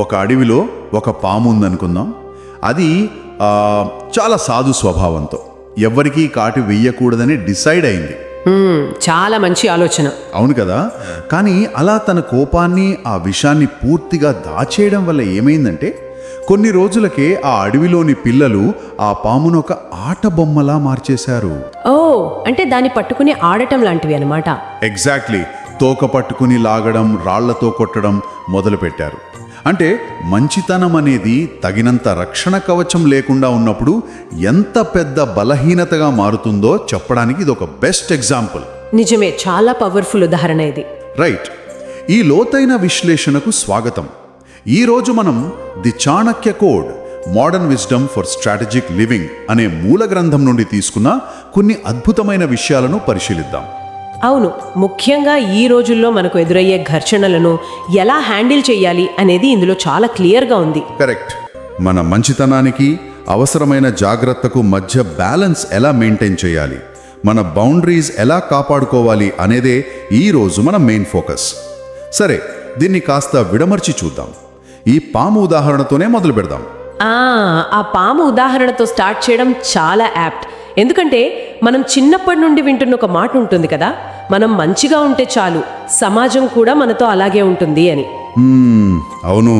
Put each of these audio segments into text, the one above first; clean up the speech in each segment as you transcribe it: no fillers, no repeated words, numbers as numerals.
ఒక అడవిలో ఒక పాము ఉందనుకుందాం. అది చాలా సాధు స్వభావంతో ఎవ్వరికీ కాటు వెయ్యకూడదని డిసైడ్ అయింది. చాలా మంచి ఆలోచన. అవును కదా. కానీ అలా తన కోపాన్ని, ఆ విషాన్ని పూర్తిగా దాచేయడం వల్ల ఏమైందంటే కొన్ని రోజులకే ఆ అడవిలోని పిల్లలు ఆ పామును ఒక ఆట బొమ్మలా మార్చేశారు. ఓ, అంటే దాన్ని పట్టుకుని ఆడటం లాంటివి అన్నమాట. ఎగ్జాక్ట్లీ. తోక పట్టుకుని లాగడం, రాళ్లతో కొట్టడం మొదలుపెట్టారు. అంటే మంచితనం అనేది తగినంత రక్షణ కవచం లేకుండా ఉన్నప్పుడు ఎంత పెద్ద బలహీనతగా మారుతుందో చెప్పడానికి ఇది ఒక బెస్ట్ ఎగ్జాంపుల్. నిజమే, చాలా పవర్ఫుల్ ఉదాహరణ ఇది. రైట్. ఈ లోతైన విశ్లేషణకు స్వాగతం. ఈరోజు మనం the Chanakya code, modern wisdom for strategic living అనే మూల గ్రంథం నుండి తీసుకున్న కొన్ని అద్భుతమైన విషయాలను పరిశీలిద్దాం. అవును, ముఖ్యంగా ఈ రోజుల్లో మనకు ఎదురయ్యే ఘర్షణలను ఎలా హ్యాండిల్ చేయాలి అనేది ఇందులో చాలా క్లియర్గా ఉంది. కరెక్ట్. మన మంచితనానికి, అవసరమైన జాగ్రత్తకు మధ్య బ్యాలెన్స్ ఎలా మెయింటైన్ చేయాలి, మన బౌండరీస్ ఎలా కాపాడుకోవాలి అనేదే ఈరోజు మన మెయిన్ ఫోకస్. సరే, దీన్ని కాస్త విడమర్చి చూద్దాం. ఈ పాము ఉదాహరణతోనే మొదలు పెడదాం. ఆ పాము ఉదాహరణతో స్టార్ట్ చేయడం చాలా యాప్ట్. ఎందుకంటే మనం చిన్నప్పటి నుండి వింటున్న ఒక మాట ఉంటుంది కదా, మనం మంచిగా ఉంటే చాలు, సమాజం కూడా మనతో అలాగే ఉంటుంది అని. అవును,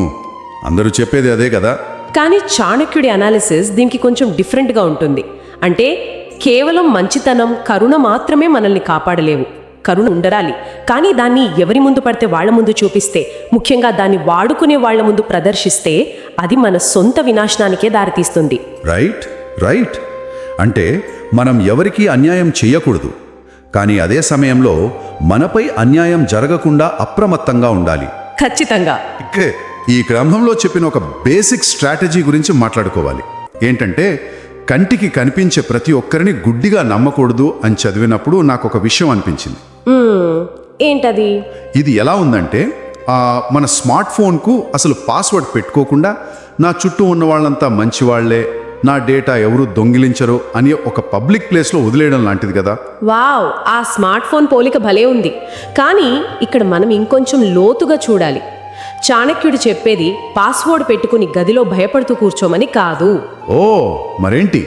అందరూ చెప్పేది అదే కదా. కానీ చాణక్యుడి అనాలిసిస్ దీనికి కొంచెం డిఫరెంట్గా ఉంటుంది. అంటే కేవలం మంచితనం, కరుణ మాత్రమే మనల్ని కాపాడలేవు. కరుణ ఉండరాలి, కానీ దాన్ని ఎవరి ముందు పడితే వాళ్ల ముందు చూపిస్తే, ముఖ్యంగా దాన్ని వాడుకునే వాళ్ల ముందు ప్రదర్శిస్తే అది మన సొంత వినాశనానికే దారితీస్తుంది. Right right. అంటే మనం ఎవరికీ అన్యాయం చేయకూడదు, కానీ అదే సమయంలో మనపై అన్యాయం జరగకుండా అప్రమత్తంగా ఉండాలి. ఖచ్చితంగా. ఈ క్రమంలో చెప్పిన ఒక బేసిక్ స్ట్రాటజీ గురించి మాట్లాడుకోవాలి. ఏంటంటే కంటికి కనిపించే ప్రతి ఒక్కరిని గుడ్డిగా నమ్మకూడదు అని చదివినప్పుడు నాకు ఒక విషయం అనిపించింది. ఏంటది? ఇది ఎలా ఉందంటే, మన స్మార్ట్ ఫోన్కు అసలు పాస్వర్డ్ పెట్టుకోకుండా నా చుట్టూ ఉన్న వాళ్ళంతా మంచివాళ్లే, నా డేటా ఎవరు దొంగిలించరు అని ఒక పబ్లిక్ ప్లేస్లో వదిలేయడం లాంటిది కదా. వావ్, ఆ స్మార్ట్ ఫోన్ పోలిక భలే ఉంది. కానీ ఇక్కడ మనం ఇంకొంచెం లోతుగా చూడాలి. చాణక్యుడు చెప్పేది పాస్వర్డ్ పెట్టుకుని గదిలో భయపడుతూ కూర్చోమని కాదు. ఓ, మరేంటి?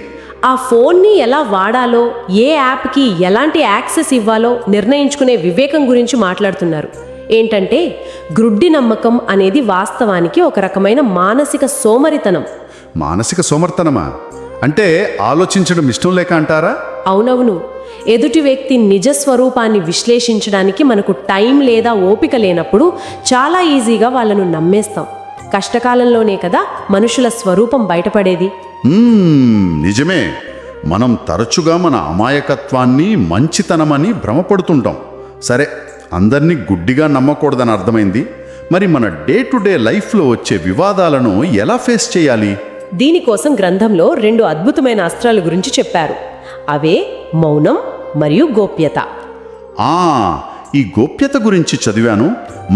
ఆ ఫోన్ని ఎలా వాడాలో, ఏ యాప్కి ఎలాంటి యాక్సెస్ ఇవ్వాలో నిర్ణయించుకునే వివేకం గురించి మాట్లాడుతున్నారు. ఏంటంటే గ్రుడ్డి నమ్మకం అనేది వాస్తవానికి ఒక రకమైన మానసిక సోమరితనం. మానసిక సోమర్తనమా? అంటే ఆలోచించడం ఇష్టం లేక అంటారా? అవునవును. ఎదుటి వ్యక్తి నిజ స్వరూపాన్ని విశ్లేషించడానికి మనకు టైం లేదా ఓపిక లేనప్పుడు చాలా ఈజీగా వాళ్ళను నమ్మేస్తాం. కష్టకాలంలోనే కదా మనుషుల స్వరూపం బయటపడేది. నిజమే. మనం తరచుగా మన అమాయకత్వాన్ని మంచితనమని భ్రమపడుతుంటాం. సరే, అందరినీ గుడ్డిగా నమ్మకూడదని అర్థమైంది. మరి మన డే టు డే లైఫ్లో వచ్చే వివాదాలను ఎలా ఫేస్ చేయాలి? దీనికోసం గ్రంథంలో 2 అద్భుతమైన అస్త్రాల గురించి చెప్పారు. అవే మౌనం మరియు గోప్యత. ఈ గోప్యత గురించి చదివాను.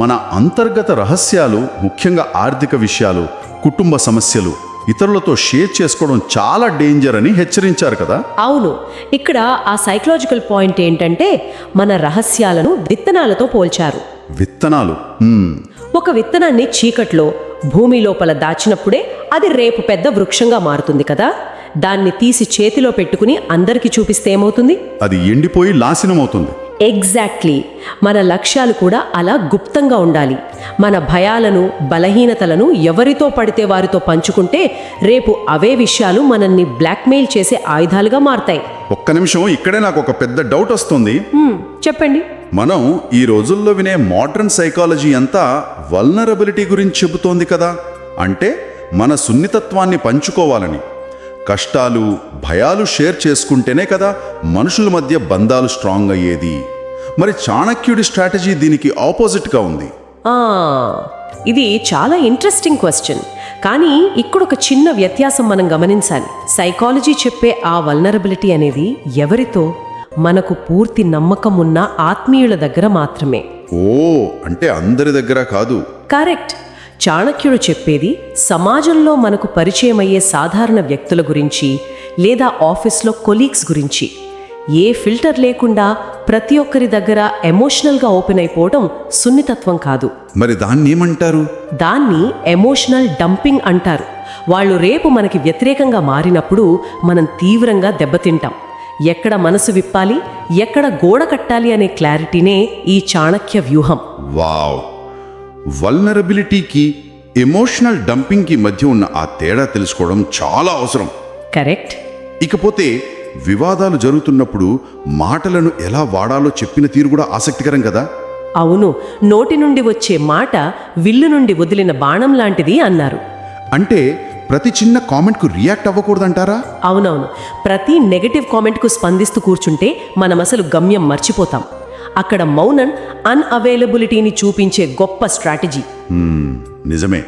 మన అంతర్గత రహస్యాలు, ముఖ్యంగా ఆర్థిక విషయాలు, కుటుంబ సమస్యలు ఇతరులతో షేర్ చేసుకోవడం చాలా డేంజర్ అని హెచ్చరించారు కదా. అవును, ఇక్కడ ఆ సైకలాజికల్ పాయింట్ ఏంటంటే మన రహస్యాలను విత్తనాలతో పోల్చారు. విత్తనాలు? ఒక విత్తనాన్ని చీకట్లో భూమి లోపల దాచినప్పుడే అది రేపు పెద్ద వృక్షంగా మారుతుంది కదా. దాన్ని తీసి చేతిలో పెట్టుకుని అందరికీ చూపిస్తే ఏమవుతుంది? అది ఎండిపోయి నాశనమవుతుంది. ఎగ్జాక్ట్లీ. మన లక్ష్యాలు కూడా అలా గుప్తంగా ఉండాలి. మన భయాలను, బలహీనతలను ఎవరితో పడితే వారితో పంచుకుంటే రేపు అవే విషయాలు మనల్ని బ్లాక్మెయిల్ చేసే ఆయుధాలుగా మారతాయి. ఒక్క నిమిషం, ఇక్కడే నాకు ఒక పెద్ద డౌట్ వస్తుంది. చెప్పండి. మనం ఈ రోజుల్లో వినే మోడర్న్ సైకాలజీ అంతా వల్నరబిలిటీ గురించి చెబుతోంది కదా. అంటే మన సున్నితత్వాన్ని పంచుకోవాలని, కష్టాలు, భయాలు షేర్ చేసుకుంటేనే కదా మనుషుల మధ్య బంధాలు స్ట్రాంగ్ అయ్యేది. మరి చాణక్యుడి స్ట్రాటజీ దీనికి ఆపోజిట్గా ఉంది. ఇది చాలా ఇంట్రెస్టింగ్ క్వశ్చన్. కానీ ఇక్కడ ఒక చిన్న వ్యత్యాసం మనం గమనించాలి. సైకాలజీ చెప్పే ఆ వల్నరబిలిటీ అనేది ఎవరితో? మనకు పూర్తి నమ్మకం ఉన్న ఆత్మీయుల దగ్గర మాత్రమే. అంటే అందరి దగ్గర కాదు. కరెక్ట్. చాణక్యుడు చెప్పేది సమాజంలో మనకు పరిచయమయ్యే సాధారణ వ్యక్తుల గురించి లేదా ఆఫీస్లో కొలీగ్స్ గురించి. ఏ ఫిల్టర్ లేకుండా ప్రతి ఒక్కరి దగ్గర ఎమోషనల్గా ఓపెన్ అయిపోవడం సున్నితత్వం కాదు. మరి దాన్ని ఏమంటారు? దాన్ని ఎమోషనల్ డంపింగ్ అంటారు. వాళ్ళు రేపు మనకి వ్యతిరేకంగా మారినప్పుడు మనం తీవ్రంగా దెబ్బతింటాం. ఎక్కడ మనసు విప్పాలి, ఎక్కడ గోడ కట్టాలి అనే క్లారిటీనే ఈ చాణక్య వ్యూహం. వావ్! వల్నరబిలిటీకి ఎమోషనల్ డంపింగ్కి మధ్య ఉన్న ఆ తేడా తెలుసుకోవడం చాలా అవసరం. కరెక్ట్. ఇకపోతే వివాదాలు జరుగుతున్నప్పుడు మాటలను ఎలా వాడాలో చెప్పిన తీరు కూడా ఆసక్తికరం కదా. అవును, నోటి నుండి వచ్చే మాట విల్లు నుండి వదిలిన బాణం లాంటిది అన్నారు. అంటే ప్రతి చిన్న కామెంట్కు రియాక్ట్ అవ్వకూడదంటారా? అవునవును, ప్రతి నెగటివ్ కామెంట్కు స్పందిస్తూ కూర్చుంటే మనం అసలు గమ్యం మర్చిపోతాం. అక్కడ మౌనం అన్అవైలబిలిటీని చూపించే గొప్ప స్ట్రాటజీ. నిజమే,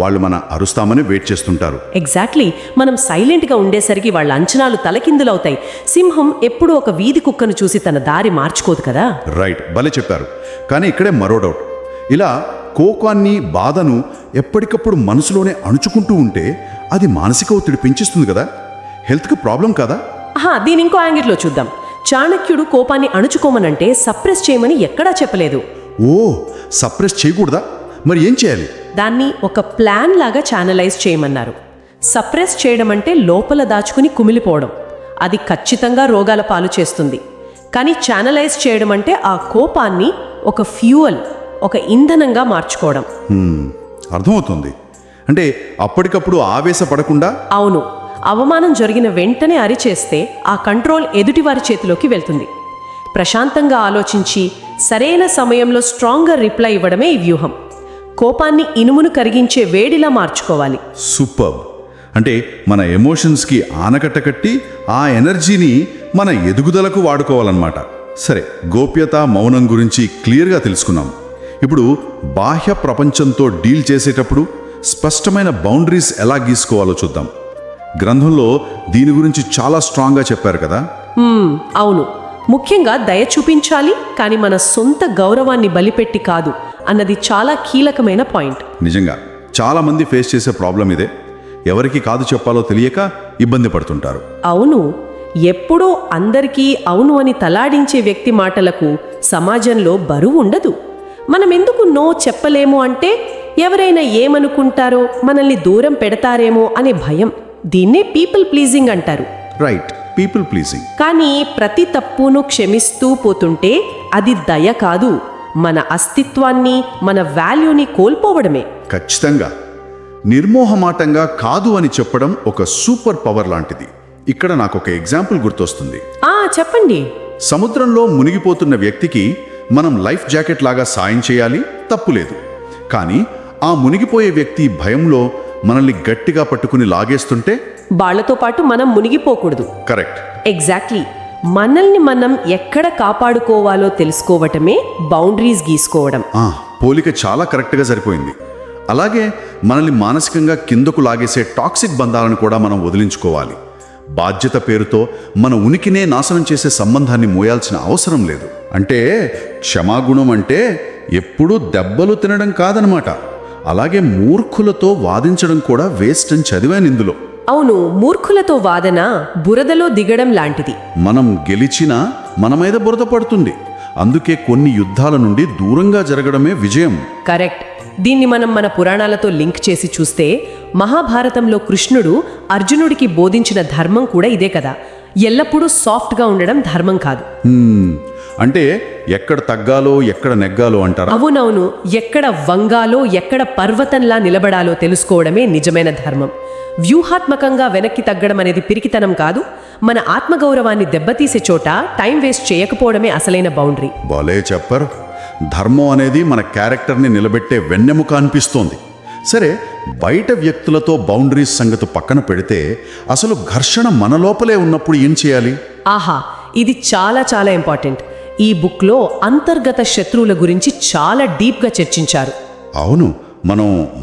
వాళ్ళు మన అరుస్తామని వెయిట్ చేస్తుంటారు. ఎగ్జాక్ట్లీ. మనం సైలెంట్గా ఉండేసరికి వాళ్ళ అంచనాలు తలకిందులవుతాయి. సింహం ఎప్పుడూ ఒక వీధి కుక్కను చూసి తన దారి మార్చుకోదు కదా. రైట్, భలే చెప్పారు. కానీ ఇక్కడే మరో డౌట్. ఇలా కోపాన్ని, బాధను ఎప్పటికప్పుడు మనసులోనే అణుచుకుంటూ ఉంటే అది మానసిక ఒత్తిడి పెంచిస్తుంది కదా. హెల్త్కి ప్రాబ్లం కదా? దీని ఇంకో యాంగిల్లో చూద్దాం. చాణక్యుడు కోపాన్ని అణుచుకోమనంటే సప్రెస్ చేయమని ఎక్కడా చెప్పలేదు. ఓ, సప్రెస్ చేయకూడదా? మరి ఏం చేయాలి? దాన్ని ఒక ప్లాన్ లాగా ఛానలైజ్ చేయమన్నారు. సప్రెస్ చేయడం అంటే లోపల దాచుకుని కుమిలిపోవడం. అది ఖచ్చితంగా రోగాల పాలు చేస్తుంది. కానీ ఛానలైజ్ చేయడం అంటే ఆ కోపాన్ని ఒక ఫ్యూయల్, ఒక ఇంధనంగా మార్చుకోవడం. అర్థమవుతుంది. అంటే అప్పటికప్పుడు ఆవేశపడకుండా. అవును, అవమానం జరిగిన వెంటనే అరిచేస్తే ఆ కంట్రోల్ ఎదుటివారి చేతిలోకి వెళ్తుంది. ప్రశాంతంగా ఆలోచించి సరైన సమయంలో స్ట్రాంగ్గా రిప్లై ఇవ్వడమే ఈ వ్యూహం. కోపాన్ని ఇనుమును కరిగించే వేడిలా మార్చుకోవాలి. సూపర్బ్. అంటే మన ఎమోషన్స్కి ఆనకట్ట కట్టి ఆ ఎనర్జీని మన ఎదుగుదలకు వాడుకోవాలన్నమాట. సరే, గోప్యత, మౌనం గురించి క్లియర్గా తెలుసుకున్నాం. ఇప్పుడు బాహ్య ప్రపంచంతో డీల్ చేసేటప్పుడు స్పష్టమైన బౌండరీస్ ఎలా గీసుకోవాలో చూద్దాం. గ్రంథంలో దీని గురించి చాలా స్ట్రాంగ్గా చెప్పారు కదా. అవును, ముఖ్యంగా దయ చూపించాలి, కానీ మన సొంత గౌరవాన్ని బలిపెట్టి కాదు అన్నది చాలా కీలకమైన పాయింట్. నిజంగా చాలా మంది ఫేస్ చేసే ప్రాబ్లం ఇదే. ఎవరికి కాదు చెప్పాలో తెలియక ఇబ్బంది పడుతుంటారు. అవును, ఎప్పుడూ అందరికీ అవును అని తలాడించే వ్యక్తి మాటలకు సమాజంలో బరువు ఉండదు. మనం ఎందుకు నో చెప్పలేము అంటే ఎవరైనా ఏమనుకుంటారో, మనల్ని దూరం పెడతారేమో అనే భయం. దీన్నే పీపుల్ ప్లీజింగ్ అంటారు. Right, people pleasing. కానీ ప్రతి తప్పును క్షమిస్తూ పోతుంటే అది దయ కాదు, మన అస్తిత్వాన్ని, మన వాల్యూని కోల్పోవడమే. ఖచ్చితంగా. నిర్మోహమాటంగా కాదు అని చెప్పడం ఒక సూపర్ పవర్ లాంటిది. ఇక్కడ నాకు ఒక ఎగ్జాంపుల్ గుర్తొస్తుంది. చెప్పండి. సముద్రంలో మునిగిపోతున్న వ్యక్తికి మనం లైఫ్ జాకెట్ లాగా సాయం చేయాలి, తప్పులేదు. కానీ ఆ మునిగిపోయే వ్యక్తి భయంలో మనల్ని గట్టిగా పట్టుకుని లాగేస్తుంటే వాళ్ళతో పాటు మనం మునిగిపోకూడదు. కరెక్ట్. ఎగ్జాక్ట్లీ. మనల్ని మనం ఎక్కడ కాపాడుకోవాలో తెలుసుకోవటమే బౌండరీస్ గీసుకోవడం. పోలిక చాలా కరెక్ట్గా సరిపోయింది. అలాగే మనల్ని మానసికంగా కిందకు లాగేసే టాక్సిక్ బంధాలను కూడా మనం వదిలించుకోవాలి. బాధ్యత పేరుతో మన ఉనికినే నాశనం చేసే సంబంధాన్ని మోయాల్సిన అవసరం లేదు. అంటే క్షమాగుణం అంటే ఎప్పుడూ దెబ్బలు తినడం కాదనమాట. అలాగే మూర్ఖులతో వాదించడం కూడా వేస్ట్ అని చదివాను ఇందులో. అవును, మూర్ఖులతో వాదన బురదలో దిగడం లాంటిది. మనం గెలిచినా మన మీద బురద పడుతుంది. అందుకే కొన్ని యుద్ధాల నుండి దూరంగా జరగడమే విజయం. కరెక్ట్. దీన్ని మనం మన పురాణాలతో లింక్ చేసి చూస్తే మహాభారతంలో కృష్ణుడు అర్జునుడికి బోధించిన ధర్మం కూడా ఇదే కదా. ఎల్లప్పుడూ సాఫ్ట్గా ఉండడం ధర్మం కాదు. అంటే ఎక్కడ తగ్గాలో ఎక్కడ నెగ్గాలో అంటారా? అవునవును, ఎక్కడ వంగాలో ఎక్కడ పర్వతంలా నిలబడాలో తెలుసుకోవడమే నిజమైన ధర్మం. వ్యూహాత్మకంగా వెనక్కి తగ్గడం అనేది పిరికితనం కాదు. మన ఆత్మగౌరవాన్ని దెబ్బతీసే చోట టైం వేస్ట్ చేయకపోవడమే అసలైన బౌండరీ. భలే చెప్పారు. ధర్మం అనేది మన క్యారెక్టర్ని నిలబెట్టే వెన్నెముక అనిపిస్తోంది. సరే, బయట వ్యక్తులతో బౌండరీస్ సంగతి పక్కన పెడితే అసలు ఘర్షణ మన లోపలే ఉన్నప్పుడు ఏం చేయాలి? ఇది చాలా చాలా ఇంపార్టెంట్. ఈ బుక్లో అంతర్గత శత్రువుల గురించి చాలా డీప్గా చర్చించారు. అవును,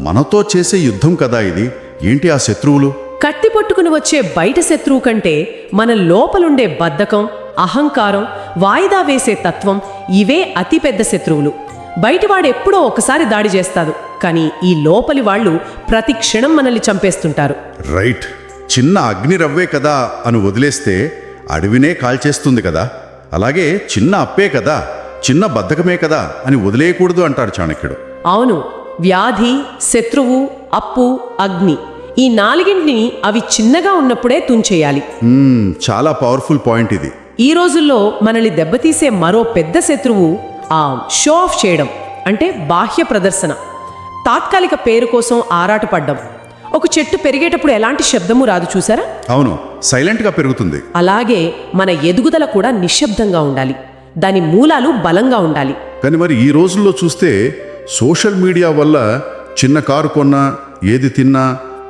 మనతో చేసే యుద్ధం కదా ఇది. ఏంటి ఆ శత్రువులు? కత్తి పట్టుకుని వచ్చే బయట శత్రువు కంటే మన లోపలుండే బద్ధకం, అహంకారం, వాయిదా వేసే తత్వం, ఇవే అతిపెద్ద శత్రువులు. బయటివాడు ఎప్పుడో ఒకసారి దాడి చేస్తాడు, కానీ ఈ లోపలి వాళ్ళు ప్రతి క్షణం మనల్ని చంపేస్తుంటారు. రైట్. చిన్న అగ్ని రవ్వే కదా అని వదిలేస్తే అడవినే కాల్చేస్తుంది కదా. అలాగే చిన్న అప్పే కదా, చిన్న బద్ధకమే కదా అని వదిలేయకూడదు అంటాడు చాణక్యుడు. అవును, వ్యాధి, శత్రువు, అప్పు, అగ్ని, ఈ నాలుగింటిని అవి చిన్నగా ఉన్నప్పుడే తుంచేయాలి. చాలా పవర్ఫుల్ పాయింట్ ఇది. ఈ రోజుల్లో మనల్ని దెబ్బతీసే మరో పెద్ద శత్రువు ఆ షో ఆఫ్ చేయడం, అంటే బాహ్య ప్రదర్శన, తాత్కాలిక పేరు కోసం ఆరాటపడ్డం. ఒక చెట్టు పెరిగేటప్పుడు ఎలాంటి శబ్దము రాదు చూసారా? అవును, సైలెంట్గా పెరుగుతుంది. అలాగే మన ఎదుగుదల కూడా నిశ్శబ్దంగా ఉండాలి, దాని మూలాలు బలంగా ఉండాలి. కానీ మరి ఈ రోజుల్లో చూస్తే సోషల్ మీడియా వల్ల చిన్న కారు కొన్నా, ఏది తిన్నా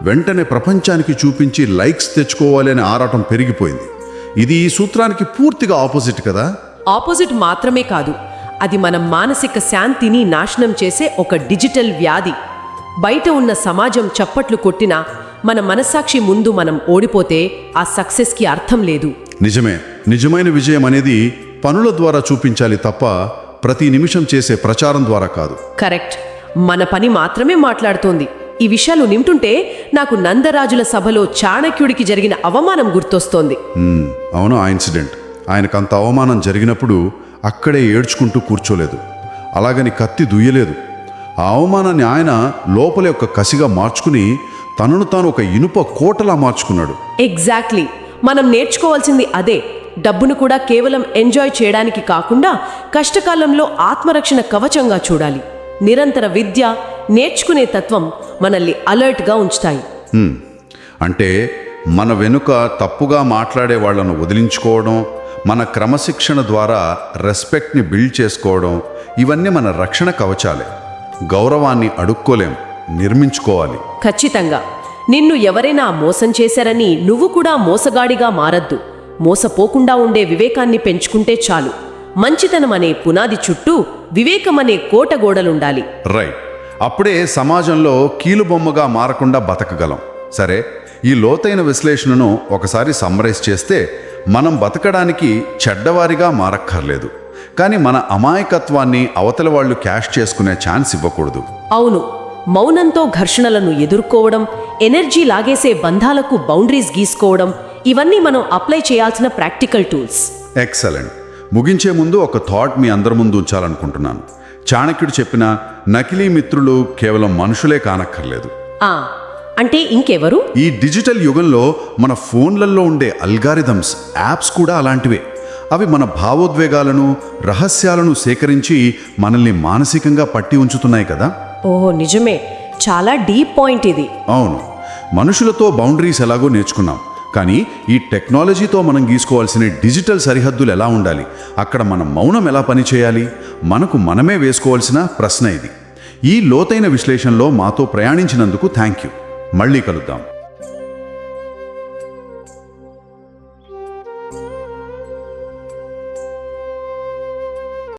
వెంటనే ప్రపంచానికి చూపించి లైక్స్ తెచ్చుకోవాలి అనే ఆరాటం పెరిగిపోయింది. ఇది ఈ సూత్రానికి పూర్తిగా ఆపోజిట్ కదా. ఆపోజిట్ మాత్రమే కాదు, అది మన మానసిక శాంతిని నాశనం చేసే ఒక డిజిటల్ వ్యాధి. బయట ఉన్న సమాజం చప్పట్లు కొట్టినా మన మనస్సాక్షి ముందు మనం ఓడిపోతే ఆ సక్సెస్కి అర్థం లేదు. నిజమే, నిజమైన విజయం అనేది పనుల ద్వారా చూపించాలి తప్ప ప్రతి నిమిషం చేసే ప్రచారం ద్వారా కాదు. కరెక్ట్, మన పని మాత్రమే మాట్లాడుతోంది. ఈ విషయాలు నింటుంటే నాకు నందరాజుల సభలో చాణక్యుడికి జరిగిన అవమానం గుర్తొస్తోంది. అవును, ఆ ఇన్సిడెంట్. ఆయనకంత అవమానం జరిగినప్పుడు అక్కడే ఏడ్చుకుంటూ కూర్చోలేదు, అలాగని కత్తి దుయ్యలేదు. ఆ అవమానాన్ని ఆయన లోపలే ఒక కసిగా మార్చుకుని తనను తాను ఒక ఇనుప కోటలా మార్చుకున్నాడు. ఎగ్జాక్ట్లీ, మనం నేర్చుకోవాల్సింది అదే. డబ్బును కూడా కేవలం ఎంజాయ్ చేయడానికి కాకుండా కష్టకాలంలో ఆత్మరక్షణ కవచంగా చూడాలి. నిరంతర విద్య, నేర్చుకునే తత్వం మనల్ని అలర్ట్గా ఉంచుతాయి. అంటే మన వెనుక తప్పుగా మాట్లాడే వాళ్లను వదిలించుకోవడం, మన క్రమశిక్షణ ద్వారా రెస్పెక్ట్ని బిల్డ్ చేసుకోవడం, ఇవన్నీ మన రక్షణ కవచాలే. గౌరవాన్ని అడుక్కోలేం, నిర్మించుకోవాలి. ఖచ్చితంగా. నిన్ను ఎవరైనా మోసం చేశారని నువ్వు కూడా మోసగాడిగా మారద్దు. మోసపోకుండా ఉండే వివేకాన్ని పెంచుకుంటే చాలు. మంచితనం అనే పునాది చుట్టూ వివేకమనే కోటగోడలుండాలి. రైట్. అప్పుడే సమాజంలో కీలుబొమ్మగా మారకుండా బతకగలం. సరే, ఈ లోతైన విశ్లేషణను ఒకసారి సమ్మరైజ్ చేస్తే, మనం బతకడానికి చెడ్డవారిగా మారక్కర్లేదు, కానీ మన అమాయకత్వాన్ని అవతల వాళ్ళు క్యాష్ చేసుకునే ఛాన్స్ ఇవ్వకూడదు. అవును, మౌనంతో ఘర్షణలను ఎదుర్కోవడం, ఎనర్జీ లాగేసే బంధాలకు బౌండరీస్ గీసుకోవడం, ఇవన్నీ మనం అప్లై చేయాల్సిన ప్రాక్టికల్ టూల్స్. ఎక్సలెంట్. ముగించే ముందు ఒక థాట్ మీ అందరి ముందు ఉంచాలనుకుంటున్నాను. చాణక్యుడు చెప్పిన నకిలీ మిత్రులు కేవలం మనుషులే కానక్కర్లేదు. అంటే ఇంకెవరు? ఈ డిజిటల్ యుగంలో మన ఫోన్లలో ఉండే అల్గారిథమ్స్, యాప్స్ కూడా అలాంటివే. అవి మన భావోద్వేగాలను, రహస్యాలను సేకరించి మనల్ని మానసికంగా పట్టి ఉంచుతున్నాయి కదా. ఓహో, నిజమే. చాలా డీప్ పాయింట్ ఇది. అవును, మనుషులతో బౌండరీస్ ఎలాగో నేర్చుకున్నాం, కానీ ఈ టెక్నాలజీతో మనం గీసుకోవాల్సిన డిజిటల్ సరిహద్దులు ఎలా ఉండాలి, అక్కడ మన మౌనం ఎలా పనిచేయాలి, మనకు మనమే వేసుకోవాల్సిన ప్రశ్న ఇది. ఈ లోతైన విశ్లేషణలో మాతో ప్రయాణించినందుకు థ్యాంక్ యూ. మళ్ళీ కలుద్దాం.